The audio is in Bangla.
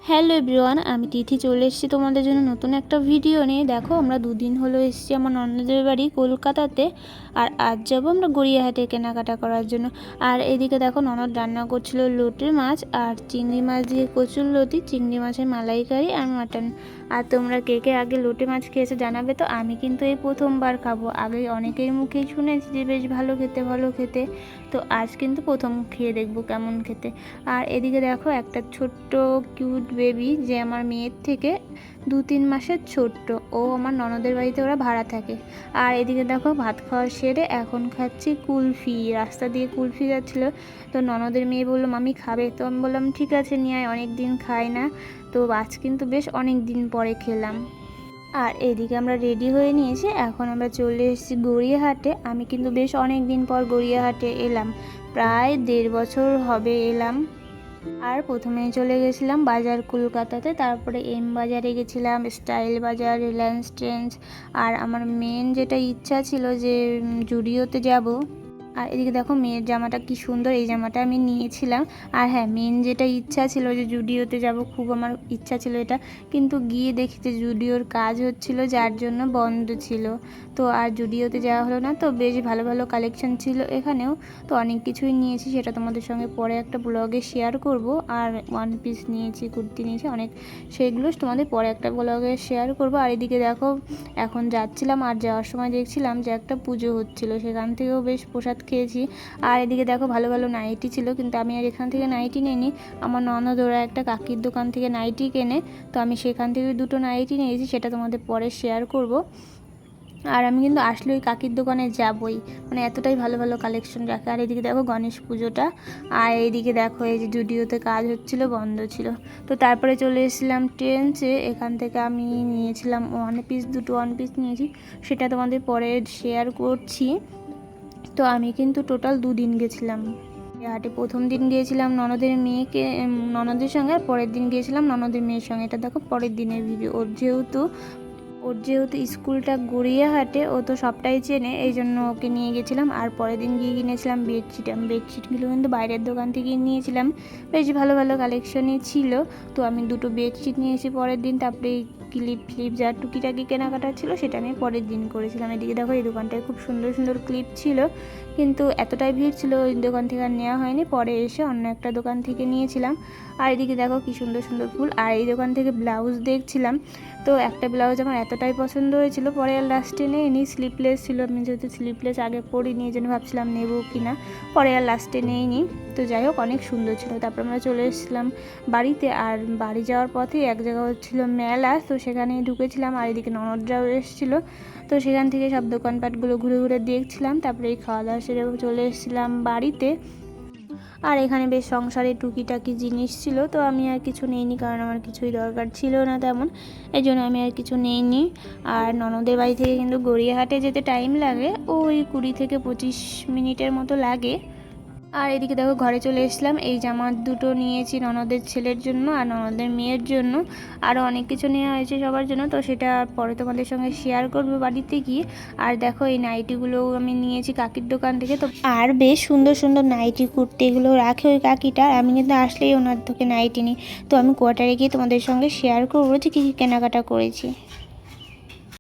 হ্যালো এভরিওয়ান, আমি তিথি চলে এসেছি তোমাদের জন্য নতুন একটা ভিডিও নিয়ে। দেখো, আমরা দুদিন হলো এসেছি আমার ননদের বাড়ি কলকাতাতে। আর আজ যাবো আমরা গড়িয়াহাটে কেনাকাটা করার জন্য। আর এদিকে দেখো, ননদ রান্না করছিল লোটে মাছ আর চিংড়ি মাছ দিয়ে কচুরলতি, চিংড়ি মাছের মালাইকারি আর মাটন। আর তোমরা কে কে আগে লোটে মাছ খেয়েছো জানাবে তো। আমি কিন্তু এই প্রথমবার খাবো। আগে অনেকের মুখেই শুনেছি যে বেশ ভালো খেতে ভালো খেতে, তো আজ কিন্তু প্রথম খেয়ে দেখবো কেমন খেতে। আর এদিকে দেখো, একটা ছোট্ট কিউট বেবি, যে আমার মেয়ের থেকে 2-3 মাসের ছোট্ট, ও আমার ননদের বাড়িতে ওরা ভাড়া থাকে। আর এদিকে দেখো, ভাত খাওয়া সেরে এখন খাচ্ছি কুলফি। রাস্তা দিয়ে কুলফি যাচ্ছিলো, তো ননদের মেয়ে বললো মামি খাবে, তো আমি বললাম ঠিক আছে নিয়ে আয়, অনেক দিন খাই না, তো আজ কিন্তু বেশ অনেক দিন পরে খেলাম। আর এদিকে আমরা রেডি হয়ে নিয়েছি, এখন আমরা চলে এসেছি গড়িয়াহাটে। আমি কিন্তু বেশ অনেক দিন পর গড়িয়াহাটে এলাম, প্রায় 1.5 বছর হবে এলাম। আর প্রথমে চলে গেছিলাম বাজার কলকাতাতে, তারপরে এম বাজারে গেছিলাম, স্টাইল বাজার, রিলায়েন্স ট্রেন্ডস। আর আমার মেন যেটা ইচ্ছা ছিল যে জুডিওতে যাব। আর এদিকে দেখো, মেয়ের জামাটা কি সুন্দর, এই জামাটা আমি নিয়েছিলাম। আর হ্যাঁ, মেন যেটা ইচ্ছা ছিল যে জুডিওতে যাব, খুব আমার ইচ্ছা ছিল এটা, কিন্তু গিয়ে দেখি যে জুডিওর কাজ হচ্ছিল, যার জন্য বন্ধ ছিল। তো আর জুডিওতে যাওয়া হলো না। তো বেশ ভালো ভালো কালেকশন ছিল এখানেও, তো অনেক কিছুই নিয়েছি, সেটা তোমাদের সঙ্গে পরে একটা ব্লগে শেয়ার করব। আর ওয়ান পিস নিয়েছি, কুর্তি নিয়েছি অনেক, সেগুলো তোমাদের পরে একটা ব্লগে শেয়ার করব। আর এদিকে দেখো, এখন যাচ্ছিলাম, আর যাওয়ার সময় দেখছিলাম যে একটা পুজো হচ্ছিল, সেখান থেকেও বেশ প্রসাদ খেয়েছি। আর এদিকে দেখো, ভালো ভালো নাইটি ছিল, কিন্তু আমি আর এখান থেকে নাইটি নিইনি। আমার ননদ ওরা একটা কাকির দোকান থেকে নাইটি কেনে, তো আমি সেখান থেকে 2টো নাইটি নিয়েছি, সেটা তোমাদের পরে শেয়ার করব। আর আমি কিন্তু আসলে ওই কাকির দোকানে যাবই, মানে এতটাই ভালো ভালো কালেকশন রাখে। আর এদিকে দেখো গণেশ পুজোটা। আর এইদিকে দেখো, এই যে জুডিওতে কাজ হচ্ছিল, বন্ধ ছিল। তো তারপরে চলে এসেছিলাম ট্রেন্ডসে, এখান থেকে আমি নিয়েছিলাম দুটো ওয়ান পিস নিয়েছি, সেটা তোমাদের পরে শেয়ার করছি। তো আমি কিন্তু টোটাল 2 দিন গেছিলাম হাটে। প্রথম দিন গিয়েছিলাম ননদের সঙ্গে, আর পরের দিন গিয়েছিলাম ননদের মেয়ের সঙ্গে। এটা দেখো পরের দিনের ভিডিও। ওর যেহেতু স্কুলটা গড়িয়াহাটে, ও তো সবটাই চেনে, এই জন্য ওকে নিয়ে গেছিলাম। আর পরের দিন গিয়ে কিনেছিলাম বেডশিট। আমি বেডশিটগুলো কিন্তু বাইরের দোকান থেকে নিয়েছিলাম, বেশ ভালো ভালো কালেকশনই ছিল। তো আমি 2টো বেডশিট নিয়েছি পরের দিন, তারপরে ক্লিপ যা টুকিটাকি কেনাকাটা ছিল সেটা আমি পরের দিন করেছিলাম। এদিকে দেখো, এই দোকানটায় খুব সুন্দর সুন্দর ক্লিপ ছিল, কিন্তু এতটাই ভিড় ছিল ওই দোকান থেকে আর নেওয়া হয়নি, পরে এসে অন্য একটা দোকান থেকে নিয়েছিলাম। আর এদিকে দেখো কি সুন্দর সুন্দর ফুল। আর এই দোকান থেকে ব্লাউজ দেখছিলাম, তো একটা ব্লাউজ আমার এতটাই পছন্দ হয়েছিল, পরে আর লাস্টে নেইনি। স্লিপলেস ছিল, আমি যেহেতু স্লিপলেস আগে পরিনি, এই জন্য ভাবছিলাম নেবো কিনা, পরে আর লাস্টে নেইনি। তো যাই হোক, অনেক সুন্দর ছিল। তারপর আমরা চলে এসেছিলাম বাড়িতে। আর বাড়ি যাওয়ার পথে এক জায়গা হচ্ছিলো মেলা, তো সেখানে ঢুকেছিলাম। আর এদিকে ননদরাও এসেছিলো, তো সেখান থেকে সব দোকানপাটগুলো ঘুরে ঘুরে দেখছিলাম। তারপরে এই খাওয়া দাওয়া সেরে চলে এসেছিলাম বাড়িতে। আর এখানে বেশ সংসারে টুকিটাকি জিনিস ছিল, তো আমি আর কিছু নেইনি, কারণ আমার কিছুই দরকার ছিল না তেমন, এই জন্য আমি আর কিছু নেইনি। আর ননদের বাড়ি থেকে কিন্তু গড়িয়াহাটে যেতে টাইম লাগে, ওই 20 থেকে 25 মিনিটের মতো লাগে। আর এদিকে দেখো, ঘরে চলে এসেছিলাম। এই জামা 2টো নিয়েছি ননদের ছেলের জন্য আর ননদের মেয়ের জন্য, আরও অনেক কিছু নেওয়া হয়েছে সবার জন্য, তো সেটা পরে তোমাদের সঙ্গে শেয়ার করবো বাড়িতে গিয়ে। আর দেখো, এই নাইটিগুলোও আমি নিয়েছি কাকির দোকান থেকে। তো আর বেশ সুন্দর সুন্দর নাইটি কুর্তি এগুলো রাখে ওই কাকিটা, আমি কিন্তু আসলেই ওনার থেকে নাইটি নিই। তো আমি কোয়ার্টারে গিয়ে তোমাদের সঙ্গে শেয়ার করবো যে কী কী কেনাকাটা করেছি।